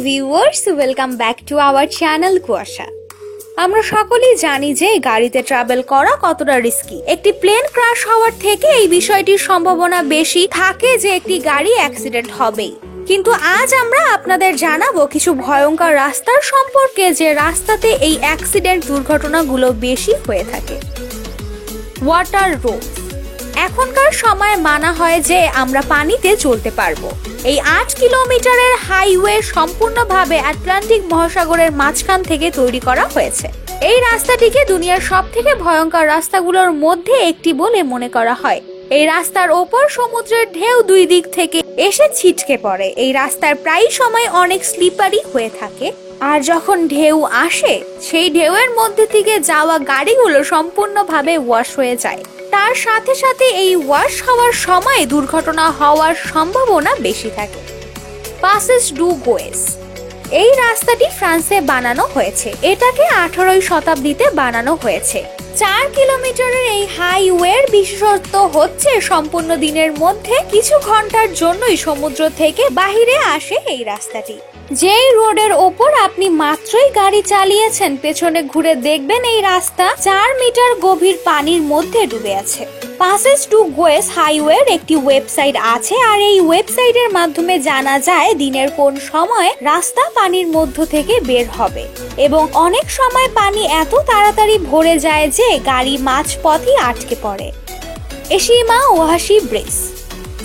Viewers, welcome back to our channel কুয়াশা। আমরা সকলেই জানি যে গাড়িতে ট্রাভেল করা কতটা রিস্কি। একটি প্লেন ক্র্যাশ হওয়ার থেকে এই বিষয়টির সম্ভাবনা বেশি থাকে যে একটি গাড়ি অ্যাক্সিডেন্ট হবেই। কিন্তু আজ আমরা আপনাদের জানাবো কিছু ভয়ঙ্কর রাস্তার সম্পর্কে, যে রাস্তাতে এই অ্যাক্সিডেন্ট দুর্ঘটনাগুলো বেশি হয়ে থাকে। Water road. এখনকার সময় মানা হয় যে আমরা পানিতে চলতে পারবো। এই 8 কিলোমিটারের হাইওয়ে সম্পূর্ণভাবে আটলান্টিক মহাসাগরের মাঝখান থেকে তৈরি করা হয়েছে। এই রাস্তাটিকে দুনিয়ার সবথেকে ভয়ঙ্কর রাস্তাগুলোর মধ্যে একটি বলে মনে করা হয়। এই রাস্তার ওপর সমুদ্রের ঢেউ দুই দিক থেকে এসে ছিটকে পড়ে। এই রাস্তার প্রায় সময় অনেক স্লিপারি হয়ে থাকে, আর যখন ঢেউ আসে সেই ঢেউয়ের মধ্যে থেকে যাওয়া গাড়িগুলো সম্পূর্ণভাবে ওয়াশ হয়ে যায়। তার সাথে সাথে এই ওয়াশ হওয়ার সময় দুর্ঘটনা হওয়ার সম্ভাবনা বেশি থাকে। Passes do গোয়েস। এই রাস্তাটি ফ্রান্সে বানানো হয়েছে। এটাকে 18 শতাব্দীতে বানানো হয়েছে। 4 কিলোমিটারের এই হাইওয়ের বিশেষত্ব হচ্ছে সম্পূর্ণ দিনের মধ্যে কিছু ঘন্টার জন্যই সমুদ্র থেকে বাহিরে আসে এই রাস্তাটি। যেই রোডের ওপর আপনি মাত্রই গাড়ি চালিয়েছেন, পেছনে ঘুরে দেখবেন এই রাস্তা 4 মিটার গভীর পানির মধ্যে ডুবে আছে। পাসেস টু গোয়েস হাইওয়ের একটি ওয়েবসাইট আছে, আর এই ওয়েবসাইটের মাধ্যমে জানা যায় দিনের কোন সময় রাস্তা পানির মধ্য থেকে বের হবে, এবং অনেক সময় পানি এত তাড়াতাড়ি ভরে যায় যে গাড়ি মাঝপথই আটকে পড়ে। Eshima Ohashi bridge.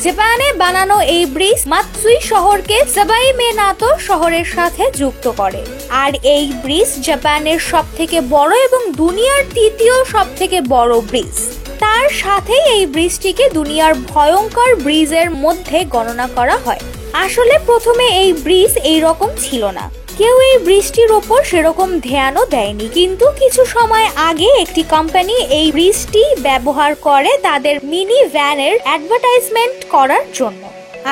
জাপানে বানানো এই ব্রিজ মাতসুই শহরকে সাবাইমেনাতো শহরের সাথে যুক্ত করে। আর এই ব্রিজ জাপানের সবথেকে বড় এবং দুনিয়ার তৃতীয় সবথেকে বড় ব্রিজ। তার সাথেই এই ব্রিজটিকে দুনিয়ার ভয়ঙ্কর ব্রিজের মধ্যে গণনা করা হয়। আসলে প্রথমে এই ব্রিজ এই রকম ছিল না, কেউ এই ব্রিজটির ওপর সেরকম ধ্যানও দেয়নি, কিন্তু কিছু সময় আগে একটি কোম্পানি এই ব্রিজটি ব্যবহার করে তাদের মিনি ভ্যানের অ্যাডভার্টাইজমেন্ট করার জন্য।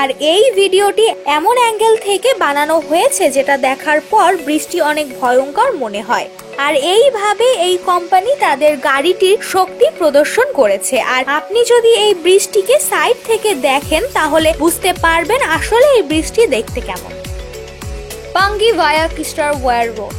আর এই ভিডিওটি এমন অ্যাঙ্গেল থেকে বানানো হয়েছে যেটা দেখার পর ব্রিজটি অনেক ভয়ঙ্কর মনে হয়। আর এইভাবে এই কোম্পানি তাদের গাড়িটির শক্তি প্রদর্শন করেছে। আর আপনি যদি এই ব্রিজটিকে সাইড থেকে দেখেন তাহলে বুঝতে পারবেন আসলে এই ব্রিজটি দেখতে কেমন। পাঙ্গি ভায়া কিস্টার ওয়ার রোড।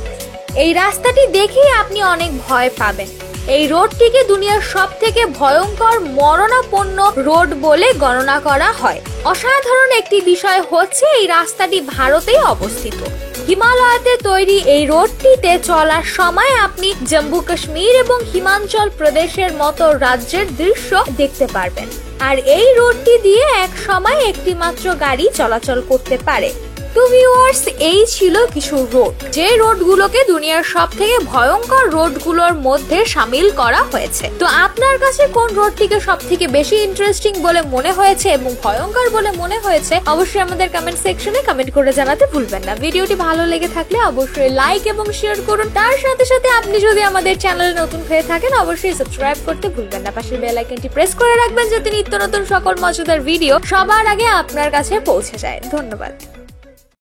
এই রাস্তাটি দেখেই আপনি অনেক ভয় পাবেন। এই রোডটিকে দুনিয়ার সবথেকে ভয়ঙ্কর মরণাপন্ন রোড বলে গণনা করা হয়। অসাধারণ একটি বিষয় হচ্ছে এই রাস্তাটি ভারতেই অবস্থিত। হিমালয়তে তৈরি এই রোডটিতে চলার সময় আপনি জম্মু কাশ্মীর এবং হিমাচল প্রদেশের মতো রাজ্যের দৃশ্য দেখতে পারবেন। আর এই রোডটি দিয়ে এক সময় একটি মাত্র গাড়ি চলাচল করতে পারে। তো ভিউয়ার্স, এই ছিল কিছু রোড, যে রোডগুলোকে দুনিয়ার সবথেকে ভয়ঙ্কর রোডগুলোর মধ্যে শামিল করা হয়েছে। তো আপনার কাছে কোন রোডটিকে সবথেকে বেশি ইন্টারেস্টিং বলে মনে হয়েছে এবং ভয়ঙ্কর বলে মনে হয়েছে অবশ্যই আমাদের কমেন্ট সেকশনে কমেন্ট করে জানাতে ভুলবেন না। ভিডিওটি ভালো লেগে থাকলে অবশ্যই লাইক এবং শেয়ার করুন। তার সাথে সাথে আপনি যদি আমাদের চ্যানেলে নতুন হয়ে থাকেন অবশ্যই সাবস্ক্রাইব করতে ভুলবেন না। পাশের বেল আইকনটি প্রেস করে রাখবেন যাতে নিত্য নতুন সকল মজাদার ভিডিও সবার আগে আপনার কাছে পৌঁছে যায়। ধন্যবাদ।